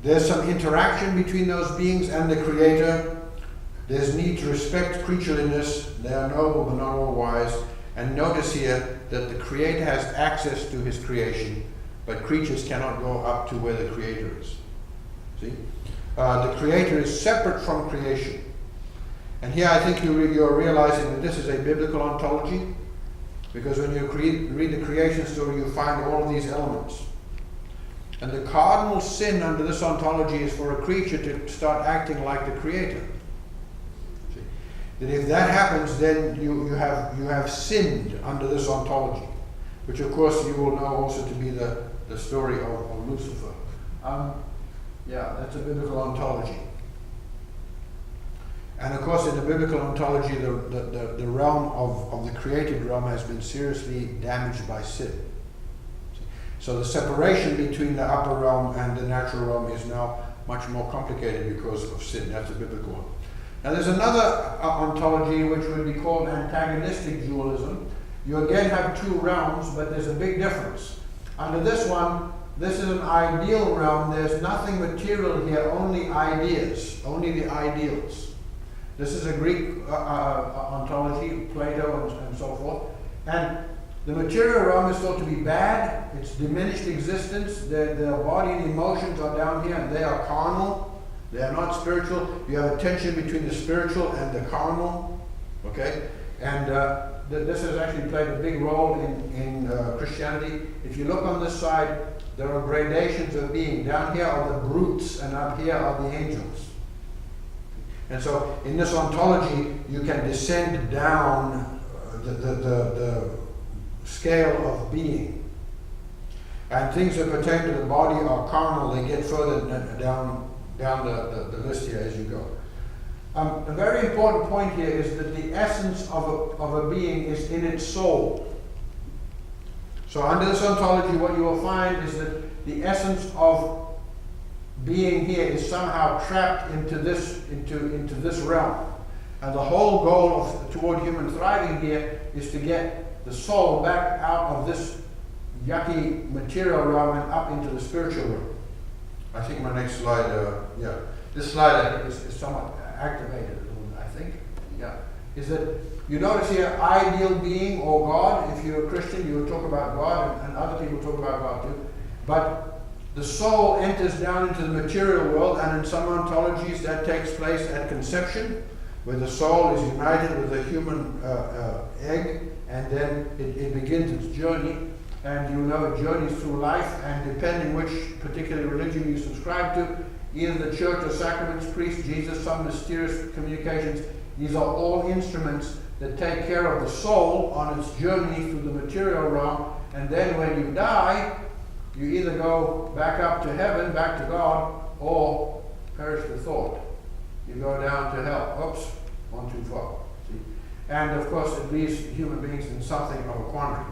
There's some interaction between those beings and the Creator. There's need to respect creatureliness. They are noble but not all wise. And notice here that the Creator has access to His creation, but creatures cannot go up to where the Creator is. See? The Creator is separate from creation. And here I think you're realizing that this is a biblical ontology, because when you read the creation story, you find all of these elements. And the cardinal sin under this ontology is for a creature to start acting like the Creator. See? That if that happens, then you have sinned under this ontology, which of course you will know also to be the story of Lucifer. Yeah, that's a biblical ontology. And of course, in the biblical ontology, the realm of the created realm has been seriously damaged by sin. So the separation between the upper realm and the natural realm is now much more complicated because of sin. That's a biblical one. Now there's another ontology which would be called antagonistic dualism. You again have two realms, but there's a big difference. Under this one, this is an ideal realm. There's nothing material here, only ideas, only the ideals. This is a Greek ontology, Plato and so forth. And the material realm is thought to be bad. It's diminished existence. The body and emotions are down here, and they are carnal. They are not spiritual. You have a tension between the spiritual and the carnal. Okay? And this has actually played a big role in Christianity. If you look on this side, there are gradations of being. Down here are the brutes, and up here are the angels. And so, in this ontology, you can descend down the scale of being. And things that pertain to the body are carnal. They get further down the list here as you go. A very important point here is that the essence of a being is in its soul. So under this ontology, what you will find is that the essence of being here is somehow trapped into this realm. And the whole goal toward human thriving here is to get the soul back out of this yucky material realm and up into the spiritual realm. I think my next slide, this slide is somewhat activated, I think. Yeah. Is that you notice here ideal being or God. If you're a Christian, you will talk about God, and other people talk about God too. But the soul enters down into the material world, and in some ontologies that takes place at conception, where the soul is united with a human egg, and then it begins its journey. And you know it journeys through life, and depending which particular religion you subscribe to, either the church or sacraments, priest, Jesus, some mysterious communications, these are all instruments that take care of the soul on its journey through the material realm. And then when you die, you either go back up to heaven, back to God, or perish the thought. You go down to hell. Oops, one too far. See? And of course, it leaves human beings in something of a quandary.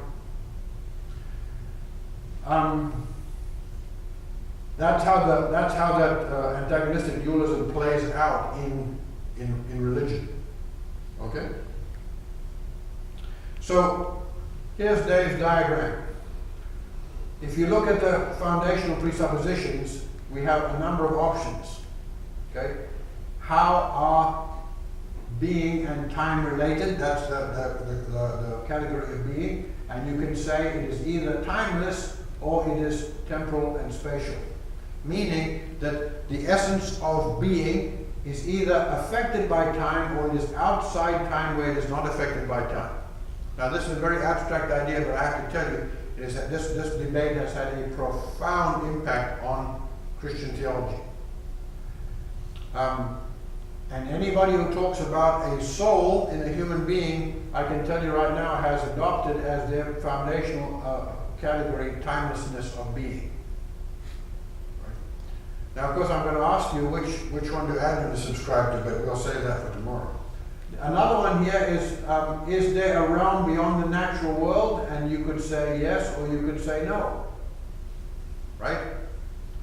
That's how that antagonistic dualism plays out in religion. Okay? So here's Dave's diagram. If you look at the foundational presuppositions, we have a number of options. Okay? How are being and time related? That's the category of being. And you can say it is either timeless or it is temporal and spatial. Meaning that the essence of being is either affected by time or it is outside time where it is not affected by time. Now this is a very abstract idea, but I have to tell you, is that this debate has had a profound impact on Christian theology. And anybody who talks about a soul in a human being, I can tell you right now, has adopted as their foundational category timelessness of being. Right. Now, of course, I'm going to ask you which one do admin to subscribe to, but we'll save that for tomorrow. Another one here is there a realm beyond the natural world? And you could say yes, or you could say no. Right?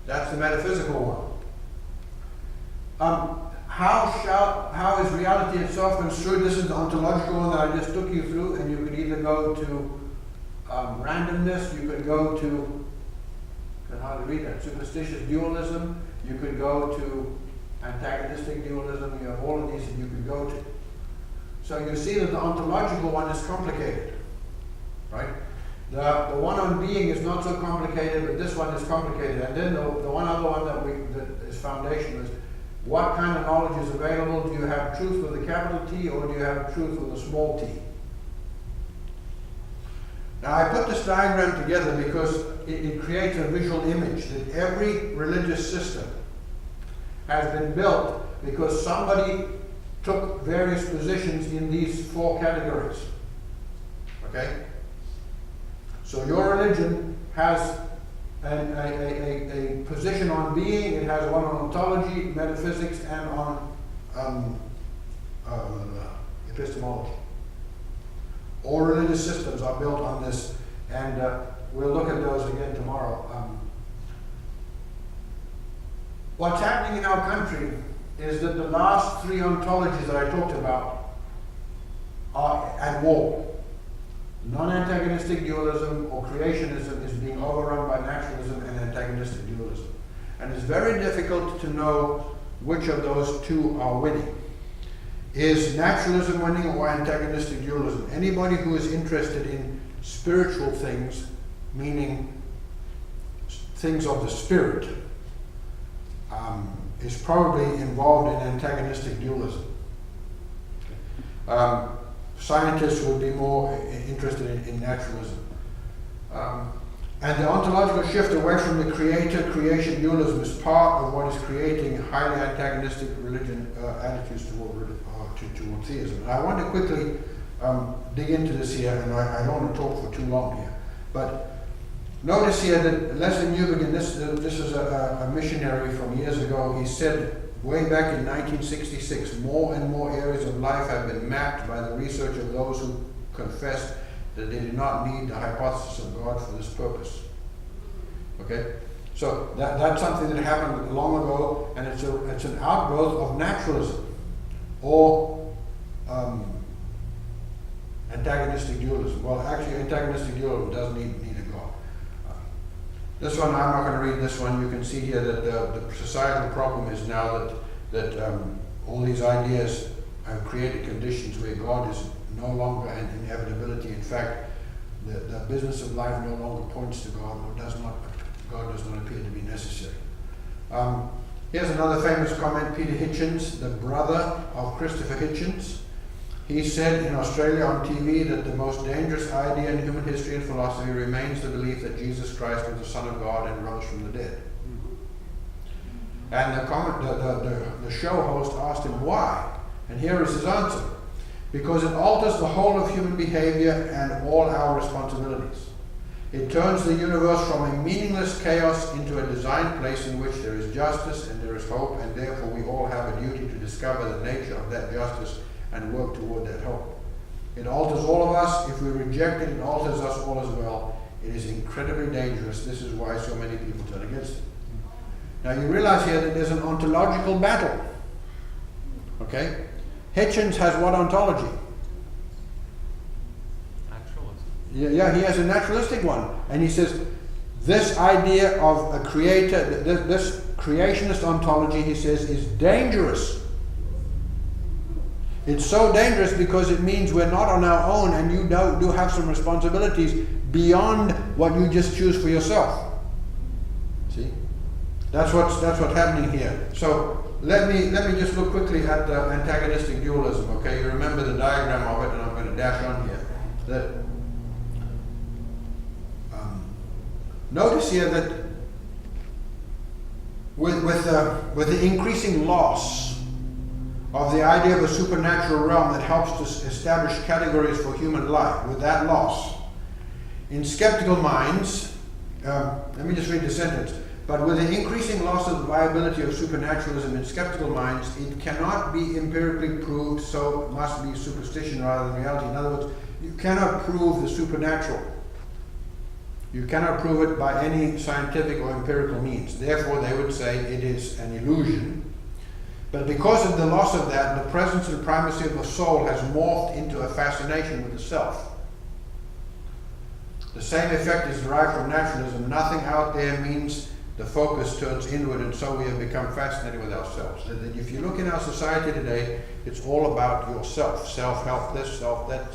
That's the metaphysical one. How is reality itself construed? This is the ontological one that I just took you through, and you could either go to randomness, you could go to, I can hardly read that, superstitious dualism, You could go to antagonistic dualism. You have all of these that you could go to. So you see that the ontological one is complicated, right? The one on being is not so complicated, but this one is complicated. And then the one other one that is foundational is what kind of knowledge is available? Do you have truth with a capital T, or do you have truth with a small t? Now I put this diagram together because it creates a visual image that every religious system has been built because somebody took various positions in these four categories. Okay? So your religion has a position on being, it has one on ontology, metaphysics, and on epistemology. All religious systems are built on this, and we'll look at those again tomorrow. What's happening in our country is that the last three ontologies that I talked about are at war. Non-antagonistic dualism or creationism is being overrun by naturalism and antagonistic dualism. And it's very difficult to know which of those two are winning. Is naturalism winning or antagonistic dualism? Anybody who is interested in spiritual things, meaning things of the spirit, is probably involved in antagonistic dualism. Scientists would be more interested in naturalism. And the ontological shift away from the creator-creation dualism is part of what is creating highly antagonistic religion attitudes toward theism. And I want to quickly dig into this here, and I don't want to talk for too long here. But notice here that Leslie Newbegin, this is a missionary from years ago, he said way back in 1966, more and more areas of life have been mapped by the research of those who confessed that they did not need the hypothesis of God for this purpose. Okay? So that's something that happened long ago, and it's an outgrowth of naturalism or antagonistic dualism. Well, actually, antagonistic dualism does need a God. This one, I'm not going to read this one. You can see here that the societal problem is now that all these ideas have created conditions where God is no longer an inevitability. In fact, the business of life no longer points to God, or God does not appear to be necessary. Here's another famous comment, Peter Hitchens, the brother of Christopher Hitchens. He said in Australia on TV that the most dangerous idea in human history and philosophy remains the belief that Jesus Christ was the Son of God and rose from the dead. And the show host asked him why, and here is his answer: because it alters the whole of human behavior and all our responsibilities. It turns the universe from a meaningless chaos into a designed place in which there is justice and there is hope, and therefore we all have a duty to discover the nature of that justice and work toward that hope. It alters all of us. If we reject it, it alters us all as well. It is incredibly dangerous. This is why so many people turn against it. Now you realize here that there's an ontological battle. Okay? Hitchens has what ontology? Naturalism. Yeah, he has a naturalistic one. And he says, this idea of a creator, this creationist ontology, he says, is dangerous. It's so dangerous because it means we're not on our own, and you do have some responsibilities beyond what you just choose for yourself. See? That's what's happening here. So let me just look quickly at the antagonistic dualism. Okay, you remember the diagram of it, and I'm going to dash on here. That notice here that with the increasing loss of the idea of a supernatural realm that helps to establish categories for human life, with that loss, in skeptical minds, let me just read the sentence. But with the increasing loss of the viability of supernaturalism in skeptical minds, it cannot be empirically proved, so it must be superstition rather than reality. In other words, you cannot prove the supernatural. You cannot prove it by any scientific or empirical means. Therefore, they would say it is an illusion. But because of the loss of that, the presence and primacy of the soul has morphed into a fascination with the self. The same effect is derived from naturalism. Nothing out there means the focus turns inward, and so we have become fascinated with ourselves. And if you look in our society today, it's all about yourself. Self-help this, self that,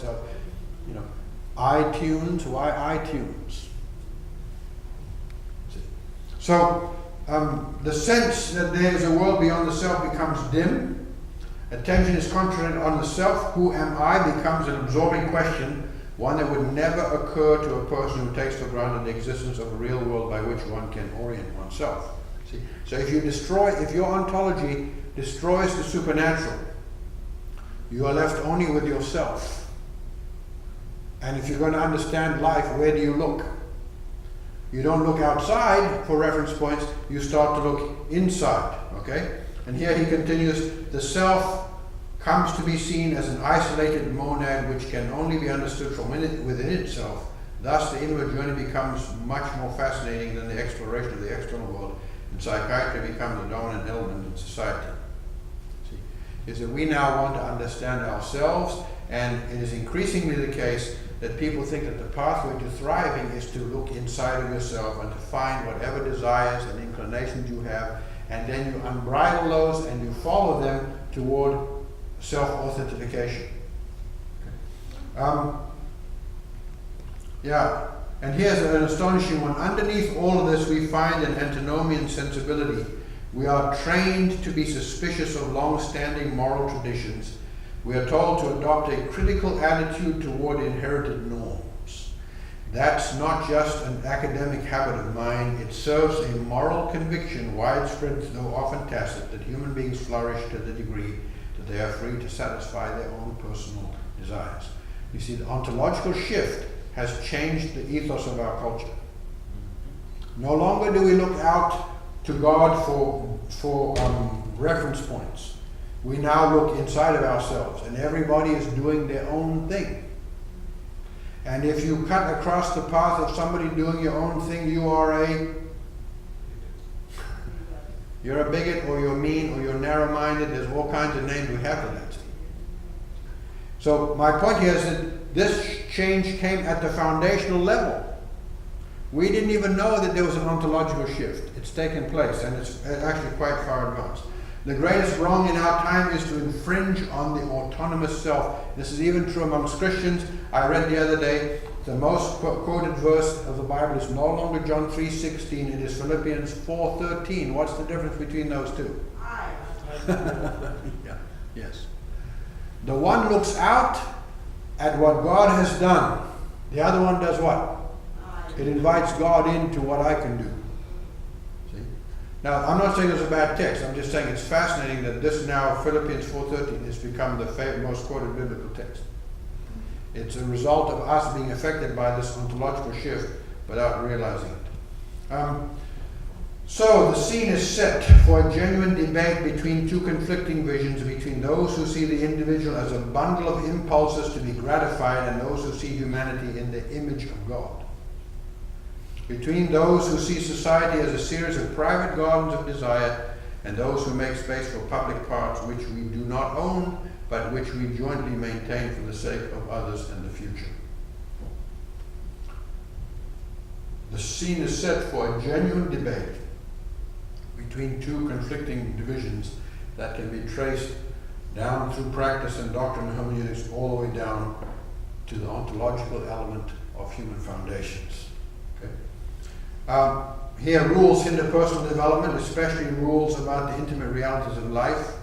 iTunes, why iTunes? So the sense that there is a world beyond the self becomes dim. Attention is concentrated on the self. Who am I? Becomes an absorbing question, one that would never occur to a person who takes for granted the existence of a real world by which one can orient oneself. See? So if your ontology destroys the supernatural, you are left only with yourself. And if you're going to understand life, where do you look? You don't look outside for reference points, you start to look inside, okay? And here he continues, the self comes to be seen as an isolated monad which can only be understood from within itself. Thus the inward journey becomes much more fascinating than the exploration of the external world, and psychiatry becomes the dominant element in society. See? Is that we now want to understand ourselves, and it is increasingly the case that people think that the pathway to thriving is to look inside of yourself and to find whatever desires and inclinations you have, and then you unbridle those and you follow them toward self-authentication. And here's an astonishing one. Underneath all of this we find an antinomian sensibility. We are trained to be suspicious of long-standing moral traditions. We are told to adopt a critical attitude toward inherited norms. That's not just an academic habit of mine. It serves a moral conviction, widespread though often tacit, that human beings flourish to the degree that they are free to satisfy their own personal desires. You see, the ontological shift has changed the ethos of our culture. No longer do we look out to God for reference points. We now look inside of ourselves, and everybody is doing their own thing. And if you cut across the path of somebody doing your own thing, you're a bigot, or you're mean, or you're narrow-minded. There's all kinds of names we have for that. So my point here is that this change came at the foundational level. We didn't even know that there was an ontological shift. It's taken place, and it's actually quite far advanced. The greatest wrong in our time is to infringe on the autonomous self. This is even true amongst Christians. I read the other day, the most quoted verse of the Bible is no longer John 3:16, it is Philippians 4:13. What's the difference between those two? Yeah, yes. The one looks out at what God has done. The other one does what? It invites God into what I can do. Now, I'm not saying it's a bad text. I'm just saying it's fascinating that this now, Philippians 4:13, has become the most quoted biblical text. It's a result of us being affected by this ontological shift without realizing it. So, the scene is set for a genuine debate between two conflicting visions, between those who see the individual as a bundle of impulses to be gratified and those who see humanity in the image of God. Between those who see society as a series of private gardens of desire and those who make space for public parks which we do not own but which we jointly maintain for the sake of others and the future. The scene is set for a genuine debate between two conflicting divisions that can be traced down through practice and doctrine and hermeneutics all the way down to the ontological element of human foundations. Here, rules hinder personal development, especially rules about the intimate realities of life.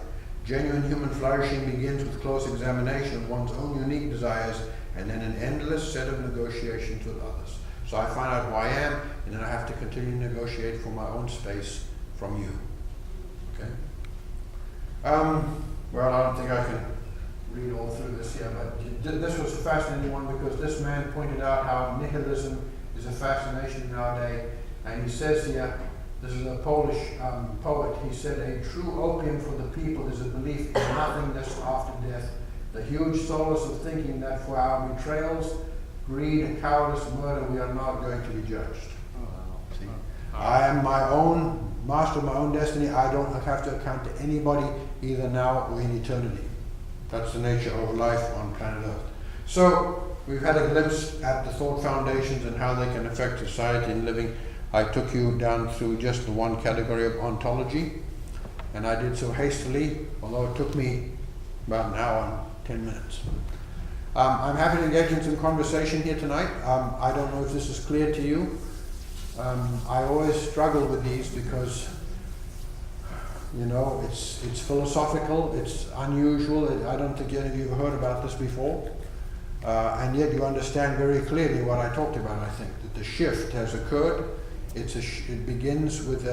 Genuine human flourishing begins with close examination of one's own unique desires and then an endless set of negotiations with others. So I find out who I am, and then I have to continue to negotiate for my own space from you. Okay? Well, I don't think I can read all through this here, but this was a fascinating one because this man pointed out how nihilism is a fascination in our day. And he says here, this is a Polish poet, he said, a true opium for the people is a belief in nothingness after death, the huge solace of thinking that for our betrayals, greed, cowardice, murder, we are not going to be judged. See? I am my own master of my own destiny. I don't have to account to anybody, either now or in eternity. That's the nature of life on planet Earth. So, we've had a glimpse at the thought foundations and how they can affect society and living. I took you down through just the one category of ontology, and I did so hastily, although it took me about an hour and 10 minutes. I'm happy to engage in some conversation here tonight. I don't know if this is clear to you. I always struggle with these because, you know, it's philosophical, it's unusual. I don't think any of you have heard about this before. And yet you understand very clearly what I talked about, I think, that the shift has occurred. It begins with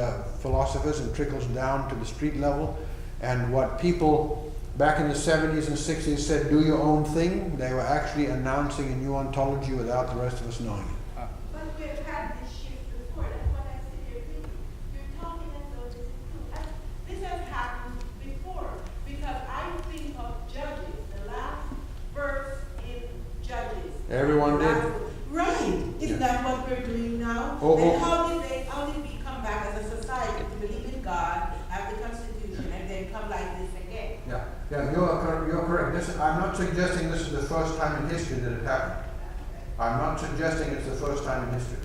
philosophers and trickles down to the street level. And what people back in the 70s and 60s said, do your own thing, they were actually announcing a new ontology without the rest of us knowing it. But we've had this shift before. That's what I sit here thinking. You're talking as though this is new. This has happened before. Because I think of Judges, the last verse in Judges. Everyone did. Right. Isn't that what we're doing now? And how did we come back as a society to believe in God, have the Constitution, and then come like this again? Yeah, you're correct. I'm not suggesting this is the first time in history that it happened. I'm not suggesting it's the first time in history.